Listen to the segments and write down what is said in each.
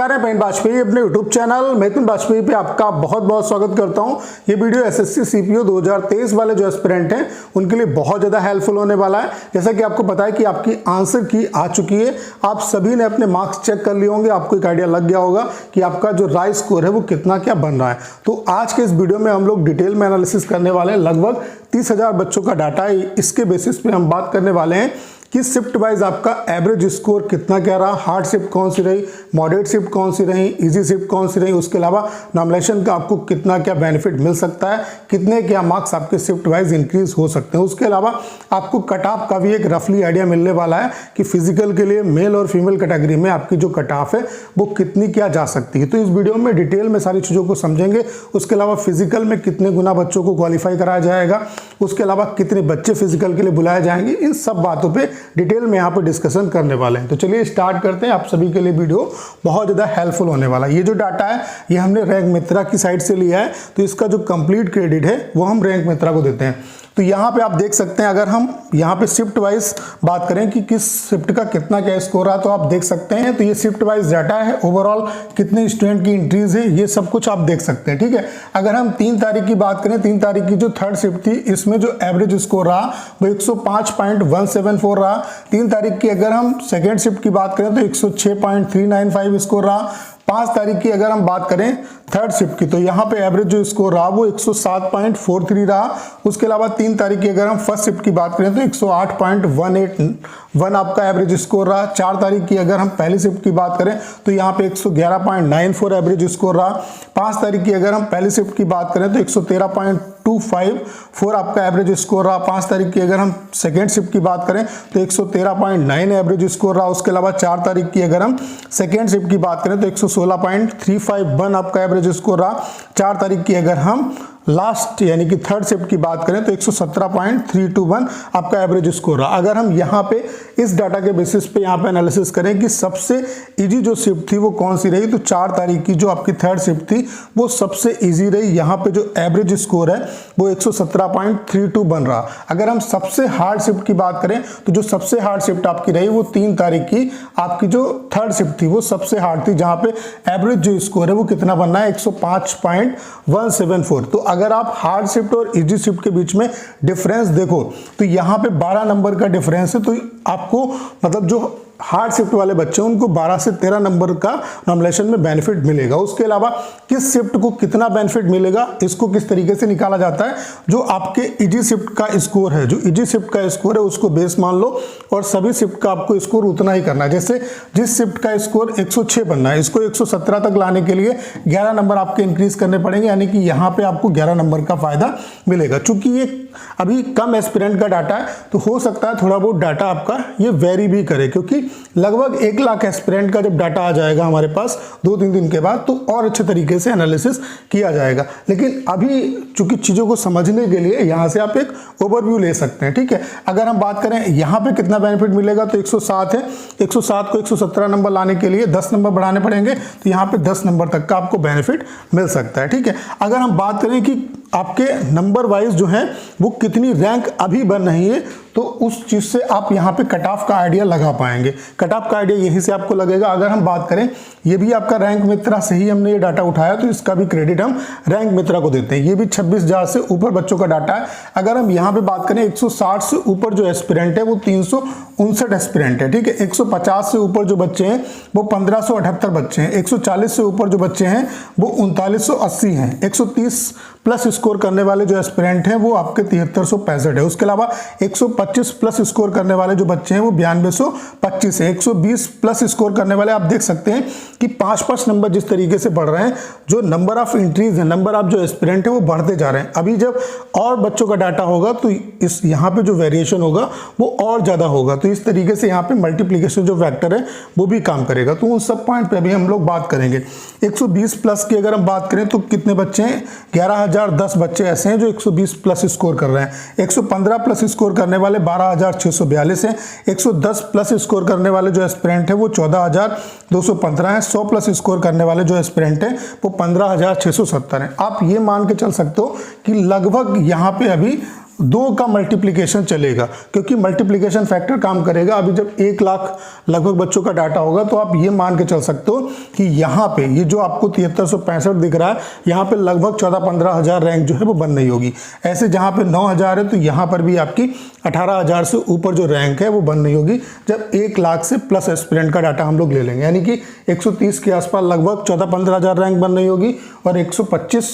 नमस्कार, मैं वाजपेयी अपने यूट्यूब चैनल मिथुन वाजपेयी पे आपका बहुत बहुत स्वागत करता हूं। ये वीडियो एसएससी सीपीओ 2023 वाले जो एस्पिरेंट हैं उनके लिए बहुत ज़्यादा हेल्पफुल होने वाला है। जैसा कि आपको पता है कि आपकी आंसर की आ चुकी है, आप सभी ने अपने मार्क्स चेक कर लिए होंगे, आपको एक आइडिया लग गया होगा कि आपका जो राइज स्कोर है वो कितना क्या बन रहा है। तो आज के इस वीडियो में हम लोग डिटेल में एनालिसिस करने वाले हैं। लगभग 30,000 बच्चों का डाटा है, इसके बेसिस पे हम बात करने वाले हैं कि शिफ्ट वाइज आपका एवरेज स्कोर कितना क्या रहा, हार्ड शिफ्ट कौन सी रही, मॉडरेट शिफ्ट कौन सी रही, इजी शिफ्ट कौन सी रही, उसके अलावा नॉमिनेशन का आपको कितना क्या बेनिफिट मिल सकता है, कितने क्या मार्क्स आपके शिफ्ट वाइज इंक्रीज हो सकते हैं। उसके अलावा आपको कट ऑफ का भी एक रफली आइडिया मिलने वाला है कि फिजिकल के लिए मेल और फीमेल कैटेगरी में आपकी जो कट ऑफ है वो कितनी क्या जा सकती है। तो इस वीडियो में डिटेल में सारी चीज़ों को समझेंगे। उसके अलावा फिजिकल में कितने गुना बच्चों को क्वालिफाई कराया जाएगा, उसके अलावा कितने बच्चे फिजिकल के लिए बुलाए जाएंगे, इन सब बातों पर डिटेल में यहाँ पर डिस्कशन करने वाले हैं। तो चलिए स्टार्ट करते हैं। आप सभी के लिए वीडियो बहुत ज़्यादा हेल्पफुल होने वाला है। ये जो डाटा है ये हमने रैंक मित्रा की साइट से लिया है, तो इसका जो कंप्लीट क्रेडिट है वो हम रैंक मित्रा को देते हैं। तो यहाँ पे आप देख सकते हैं, अगर हम यहाँ पे शिफ्ट वाइज बात करें कि किस शिफ्ट का कितना क्या स्कोर रहा, तो आप देख सकते हैं। तो ये शिफ्ट वाइज डाटा है, ओवरऑल कितने स्टूडेंट की इंट्रीज है, ये सब कुछ आप देख सकते हैं। ठीक है, अगर हम 3 तारीख की बात करें, 3 तारीख की जो थर्ड शिफ्ट थी, इसमें जो एवरेज स्कोर रहा वो 105.174 रहा। 3 तारीख की अगर हम सेकेंड शिफ्ट की बात करें तो 106.395 स्कोर रहा। 5 तारीख की अगर हम बात करें थर्ड शिफ्ट की, तो यहाँ पे एवरेज जो स्कोर रहा वो 107.43 रहा। उसके अलावा 3 तारीख की अगर हम फर्स्ट शिफ्ट की बात करें तो 108.181 आपका एवरेज स्कोर रहा। 4 तारीख की अगर हम पहली शिफ्ट की बात करें तो यहाँ पे 111.94 एवरेज स्कोर रहा। 5 तारीख की अगर हम पहली शिफ्ट की बात करें तो 113.254 आपका एवरेज स्कोर रहा। 5 तारीख की अगर हम सेकेंड शिफ्ट की बात करें तो 113.9 एवरेज स्कोर रहा। उसके अलावा 4 तारीख की अगर हम सेकेंड शिफ्ट की बात करें तो 116.351 आपका एवरेज स्कोर रहा। 4 तारीख की अगर हम लास्ट यानी कि थर्ड शिफ्ट की बात करें तो 117.321 आपका एवरेज स्कोर रहा। अगर हम यहाँ पे इस डाटा के बेसिस पे यहाँ पे एनालिसिस करें कि सबसे इजी जो शिफ्ट थी वो कौन सी रही, तो 4 तारीख की जो आपकी थर्ड शिफ्ट थी वो सबसे इजी रही। यहाँ पे जो एवरेज स्कोर है वो 117.32 बन रहा। अगर हम सबसे हार्ड शिफ्ट की बात करें तो जो सबसे हार्ड शिफ्ट आपकी रही वो 3 तारीख की आपकी जो थर्ड शिफ्ट थी वो सबसे हार्ड थी, जहाँ पे एवरेज जो स्कोर है वो कितना बनना है 105.174। तो अगर आप हार्ड शिफ्ट और इजी शिफ्ट के बीच में डिफरेंस देखो तो यहाँ पे 12 नंबर का डिफरेंस है। तो आपको मतलब जो हार्ड शिफ्ट वाले बच्चे उनको 12 से 13 नंबर का नॉमिनेशन में बेनिफिट मिलेगा। उसके अलावा किस शिफ्ट को कितना बेनिफिट मिलेगा, इसको किस तरीके से निकाला जाता है, जो आपके इजी शिफ्ट का स्कोर है, जो इजी शिफ्ट का स्कोर है उसको बेस मान लो और सभी शिफ्ट का आपको स्कोर उतना ही करना है। जैसे जिस शिफ्ट का स्कोर 106 बनना है, इसको 117 तक लाने के लिए 11 नंबर आपके इंक्रीज करने पड़ेंगे, यानी कि यहाँ पे आपको 11 नंबर का फायदा मिलेगा। चूंकि ये अभी कम एस्पिरेंट का डाटा है तो हो सकता है थोड़ा बहुत डाटा आपका ये वेरी भी करे, क्योंकि लगभग 1 लाख एस्पिरेंट का जब डाटा आ जाएगा हमारे पास 2-3 दिन के बाद तो और अच्छे तरीके से एनालिसिस किया जाएगा। लेकिन अभी चूंकि चीज़ों को समझने के लिए यहाँ से आप एक ओवरव्यू ले सकते हैं। ठीक है, अगर हम बात करें यहाँ पे कितना बेनिफिट मिलेगा तो 107 है, 107 को 117 नंबर लाने के लिए 10 नंबर बढ़ाने पड़ेंगे, तो यहाँ पे 10 नंबर तक का आपको बेनिफिट मिल सकता है। ठीक है, अगर हम बात करें कि आपके नंबर वाइज जो है वो कितनी रैंक अभी बन रही है, तो उस चीज़ से आप यहाँ पे कट ऑफ का आइडिया लगा पाएंगे। कट ऑफ का आइडिया यहीं से आपको लगेगा। अगर हम बात करें, ये भी आपका रैंक मित्रा से ही हमने ये डाटा उठाया, तो इसका भी क्रेडिट हम रैंक मित्रा को देते हैं। ये भी 26,000 से ऊपर बच्चों का डाटा है। अगर हम यहाँ पे बात करें 160 से ऊपर जो एस्पिरेंट है वो 359 एस्पिरेंट है। ठीक है, 150 से ऊपर जो बच्चे हैं वो 1578 बच्चे हैं, 140 से ऊपर जो बच्चे हैं वो 3980 हैं, 130 प्लस स्कोर करने वाले जो एस्पिरेंट हैं वो आपके 7365 है। उसके अलावा 125 प्लस स्कोर करने वाले जो बच्चे हैं वो 9225 है। 120 प्लस स्कोर करने वाले आप देख सकते हैं कि 5-5 नंबर जिस तरीके से बढ़ रहे हैं, जो नंबर ऑफ इंट्रीज है, नंबर ऑफ जो एस्पिरेंट है वो बढ़ते जा रहे हैं। अभी जब और बच्चों का डाटा होगा तो इस यहाँ पे जो वेरिएशन होगा वो और ज़्यादा होगा। तो इस तरीके से यहाँ पे मल्टीप्लीकेशन जो फैक्टर है वो भी काम करेगा। तो उन सब पॉइंट पे अभी हम लोग बात करेंगे। 120 प्लस की अगर हम बात करें तो कितने बच्चे हैं, 11,010 बच्चे ऐसे हैं जो 120 प्लस स्कोर कर रहे हैं। 115 प्लस स्कोर करने वाले 12,642 हैं। 110 प्लस स्कोर करने वाले जो एस्पिरेंट है वो 14,215 हैं। 100 प्लस स्कोर करने वाले जो एस्पिरेंट है वो 15,670 हैं। आप ये मान के चल सकते हो कि लगभग यहाँ पे अभी 2 का मल्टीप्लिकेशन चलेगा, क्योंकि मल्टीप्लिकेशन फैक्टर काम करेगा। अभी जब 1 लाख लगभग बच्चों का डाटा होगा तो आप ये मान के चल सकते हो कि यहाँ पे ये जो आपको 7365 दिख रहा है, यहाँ पे लगभग 14-15 हज़ार रैंक जो है वो बन रही होगी। ऐसे जहाँ पे 9,000 है तो यहाँ पर भी आपकी 18,000 से ऊपर जो रैंक है वो बन रही होगी जब 1 लाख से प्लस एस्पिरेंट का डाटा हम लोग ले लेंगे। यानी कि 130 के आसपास लगभग 14-15 हज़ार रैंक बन रही होगी और 125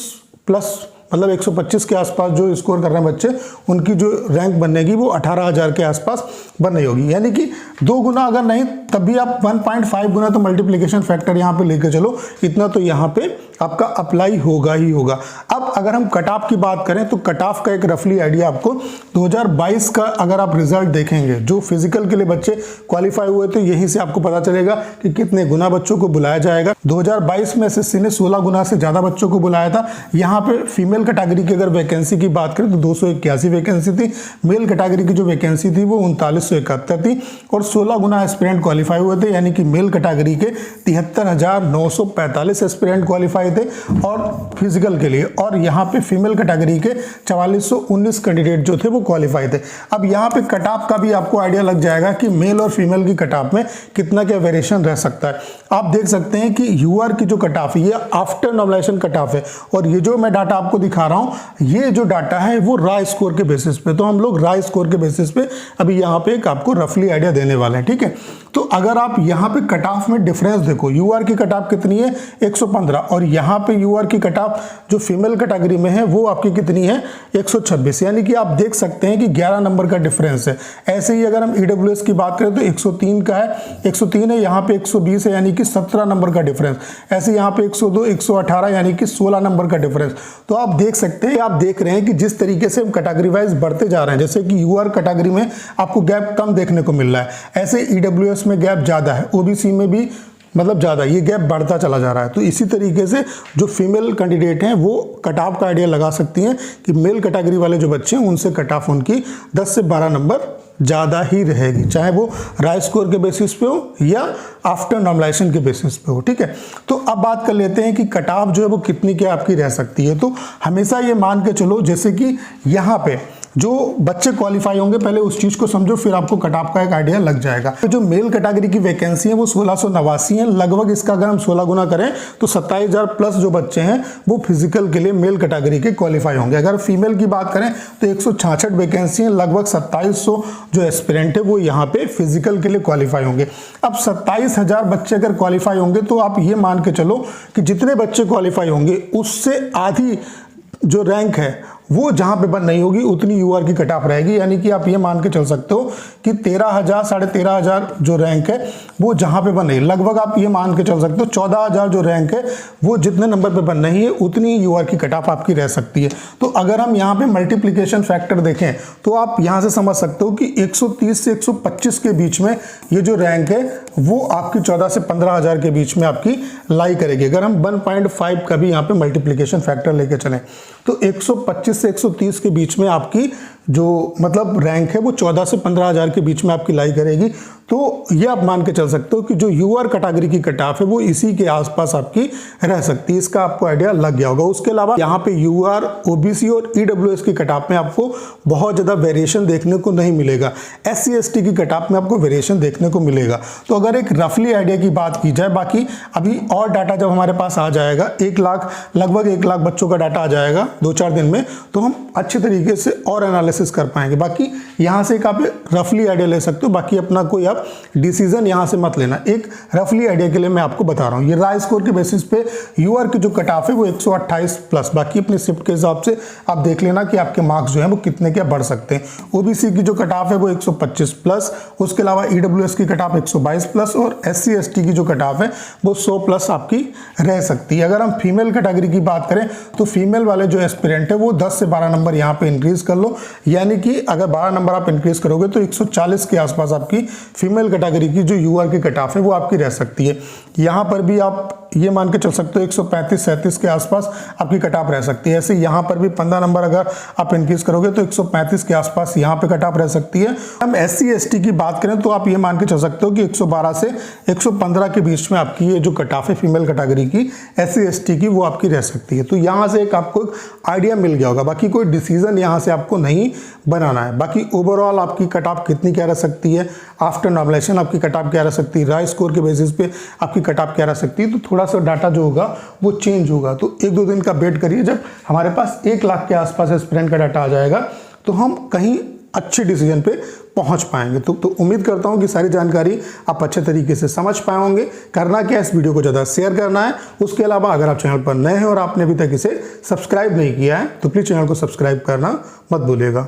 प्लस मतलब 125 के आसपास जो स्कोर कर रहे हैं बच्चे, उनकी जो रैंक बनेगी वो 18,000 के आसपास बन रही होगी। यानी कि 2 गुना अगर नहीं तब भी आप 1.5 गुना तो मल्टीप्लिकेशन फैक्टर यहाँ पे लेके चलो, इतना तो यहाँ पे आपका अप्लाई होगा ही होगा। अब अगर हम कट ऑफ की बात करें तो कट ऑफ का एक रफली आइडिया आपको 2022 का अगर आप रिजल्ट देखेंगे, जो फिजिकल के लिए बच्चे क्वालिफाई हुए थे, यहीं से आपको पता चलेगा कि कितने गुना बच्चों को बुलाया जाएगा। 2022 में एसएससी ने 16 गुना से ज्यादा बच्चों को बुलाया था। यहाँ पे फीमेल कैटेगरी की अगर वैकेंसी की बात करें तो 281 वैकेंसी थी, मेल कैटेगरी की जो वैकेंसी थी वो 3971 थी और 16 गुना एस्पिरेंट क्वालिफाई हुए थे। यानी कि मेल कैटेगरी के 73,945 एस्पिरेंट क्वालिफाई थे और फिजिकल के लिए, और यहाँ पे फीमेल कैटेगरी के 4419 कैंडिडेट जो थे वो क्वालिफाई थे। अब यहाँ पे कट ऑफ का भी आपको आइडिया लग जाएगा कि मेल और फीमेल की कट ऑफ में कितना क्या वेरिएशन रह सकता है। आप देख सकते हैं कि यूआर की जो कट ऑफ है ये आफ्टर नॉर्मलाइजेशन कट ऑफ है, और ये जो मैं डाटा आपको दिखा रहा हूँ ये जो डाटा है वो राय स्कोर के बेसिस पे, तो हम लोग राय स्कोर के बेसिस पे अभी यहाँ पे एक आपको रफली आइडिया देने वाले हैं। ठीक है, तो अगर आप यहाँ पे कट ऑफ में डिफरेंस देखो, यूआर की कट ऑफ कितनी है 115, और यहाँ पे यूआर की कट ऑफ जो फीमेल कैटेगरी में है वो आपकी कितनी है 126। यानी कि आप देख सकते हैं कि 11 नंबर का डिफरेंस है। ऐसे ही अगर हम ईडब्ल्यूएस की बात करें तो 103 का है, 103 है, यहाँ पे 120 है यानी कि 17 नंबर का डिफरेंस। ऐसे यहाँ पे 102, 118 यानी कि 16 नंबर का डिफरेंस। तो आप देख सकते हैं, आप देख रहे हैं कि जिस तरीके से हम कैटेगरी वाइज बढ़ते जा रहे हैं, जैसे कि यूआर कैटेगरी में आपको गैप कम देखने को मिल रहा है, ऐसे ईडब्ल्यूएस में गैप ज्यादा है, ओबीसी में भी मतलब ज़्यादा, ये गैप बढ़ता चला जा रहा है। तो इसी तरीके से जो फीमेल कैंडिडेट हैं वो कट ऑफ का आइडिया लगा सकती हैं कि मेल कैटेगरी वाले जो बच्चे हैं उनसे कट ऑफ उनकी 10 से 12 नंबर ज़्यादा ही रहेगी, चाहे वो राय स्कोर के बेसिस पे हो या आफ्टर नॉर्मलाइजेशन के बेसिस पे हो। ठीक है, तो अब बात कर लेते हैं कि कट ऑफ जो है वो कितनी क्या आपकी रह सकती है। तो हमेशा ये मान के चलो जैसे कि यहाँ पे जो बच्चे क्वालिफाई होंगे, पहले उस चीज को समझो फिर आपको कट ऑफ का एक आइडिया लग जाएगा। तो जो मेल कैटेगरी की वैकेंसी है वो 1689 है, लगभग इसका अगर हम 16 गुना करें तो 27,000 प्लस जो बच्चे हैं वो फिजिकल के लिए मेल कैटेगरी के क्वालिफाई होंगे। अगर फीमेल की बात करें तो 166 वैकेंसी है, लगभग 2700 जो एस्पिरेंट है वो यहाँ पे फिजिकल के लिए क्वालिफाई होंगे। अब 27,000 बच्चे अगर क्वालिफाई होंगे तो आप ये मान के चलो कि जितने बच्चे क्वालिफाई होंगे उससे आधी जो रैंक है वो जहां पे बन नहीं होगी उतनी यूआर की कट ऑफ रहेगी। यानी कि आप ये मान के चल सकते हो कि 13,000 साढ़े 13,000 जो रैंक है वो जहां पे बन रही है, लगभग आप ये मान के चल सकते हो 14,000 जो रैंक है वो जितने नंबर पे बन रही है उतनी यूआर की कट ऑफ आपकी रह सकती है। तो अगर हम यहाँ पे मल्टीप्लीकेशन फैक्टर देखें तो आप यहाँ से समझ सकते हो कि 130 से 125 के बीच में ये जो रैंक है वो आपकी 14 से 15,000 के बीच में आपकी लाई करेगी। अगर हम 1.5 का भी यहाँ पे मल्टीप्लीकेशन फैक्टर लेके चलें तो 125 से 130 के बीच में आपकी जो मतलब रैंक है वो 14 से 15,000 के बीच में आपकी लाई करेगी। तो ये आप मान के चल सकते हो कि जो यूआर कैटेगरी की कट ऑफ है वो इसी के आसपास आपकी रह सकती है। इसका आपको आइडिया लग गया होगा। उसके अलावा यहाँ पे यूआर, ओबीसी और ईडब्ल्यूएस की कट ऑफ में आपको बहुत ज़्यादा वेरिएशन देखने को नहीं मिलेगा। एससी एसटी की कट ऑफ में आपको वेरिएशन देखने को मिलेगा। तो अगर एक रफली आइडिया की बात की जाए, बाकी अभी और डाटा जब हमारे पास आ जाएगा, 1 लाख लगभग 1 लाख बच्चों का डाटा आ जाएगा 2-4 दिन में, तो हम अच्छे तरीके से और एनालिसिस कर पाएंगे। बाकी यहाँ से एक आप रफली आइडिया ले सकते हो, बाकी अपना कोई आप डिसीजन यहां से मत लेना। एक रफली आइडिया के लिए मैं आपको बता रहा हूं, ये राय स्कोर के बेसिस पे यूआर की जो कट ऑफ है वो 128 प्लस, बाकी अपने शिफ्ट के हिसाब से आप देख लेना कि आपके मार्क्स जो है वो कितने क्या बढ़ सकते हैं। ओबीसी की जो कट ऑफ है वो 125 प्लस, उसके अलावा ईडब्ल्यूएस की कट ऑफ 122 प्लस और एससी एसटी की जो कट ऑफ है वो 100 प्लस आपकी रह सकती है। अगर हम फीमेल कैटेगरी की बात करें तो फीमेल वाले जो एस्पिरेंट है वो 10 से 12 नंबर यहाँ पे इंक्रीज कर लो, यानी कि अगर 12 नंबर आप इंक्रीज करोगे तो 140 के आसपास आपकी फीमेल कैटेगरी की जो यूआर की कट ऑफ है वो आपकी रह सकती है। यहाँ पर भी आप ये मान के चल सकते हो 135-37 के आसपास आपकी कट ऑफ रह सकती है। ऐसे यहाँ पर भी 15 नंबर अगर आप इंक्रीज करोगे तो 135 के आसपास यहाँ पे कट ऑफ रह सकती है। हम SC ST की बात करें तो आप ये मान के चल सकते हो कि 112 से 115 के बीच में आपकी ये जो कट ऑफ है फीमेल कैटेगरी की SC ST की वो आपकी रह सकती है। तो यहाँ से एक आपको आइडिया मिल गया होगा, बाकी कोई डिसीजन यहाँ से आपको नहीं बनाना है। बाकी ओवरऑल आपकी कट ऑफ कितनी क्या रह सकती है, आफ्टर नॉर्मलाइजेशन आपकी कट ऑफ क्या रह सकती है, राय स्कोर के बेसिस पे आपकी कट ऑफ क्या रह सकती है, तो थोड़ा सा डाटा जो होगा वो चेंज होगा। तो 1-2 दिन का वेट करिए, जब हमारे पास 1 लाख के आसपास एस्पिरेंट का डाटा आ जाएगा तो हम कहीं अच्छे डिसीजन पे पहुंच पाएंगे। तो उम्मीद करता हूं कि सारी जानकारी आप अच्छे तरीके से समझ पाए होंगे। करना क्या, इस वीडियो को ज़्यादा शेयर करना है। उसके अलावा अगर आप चैनल पर नए हैं और आपने अभी तक इसे सब्सक्राइब नहीं किया है तो प्लीज़ चैनल को सब्सक्राइब करना मत भूलिएगा।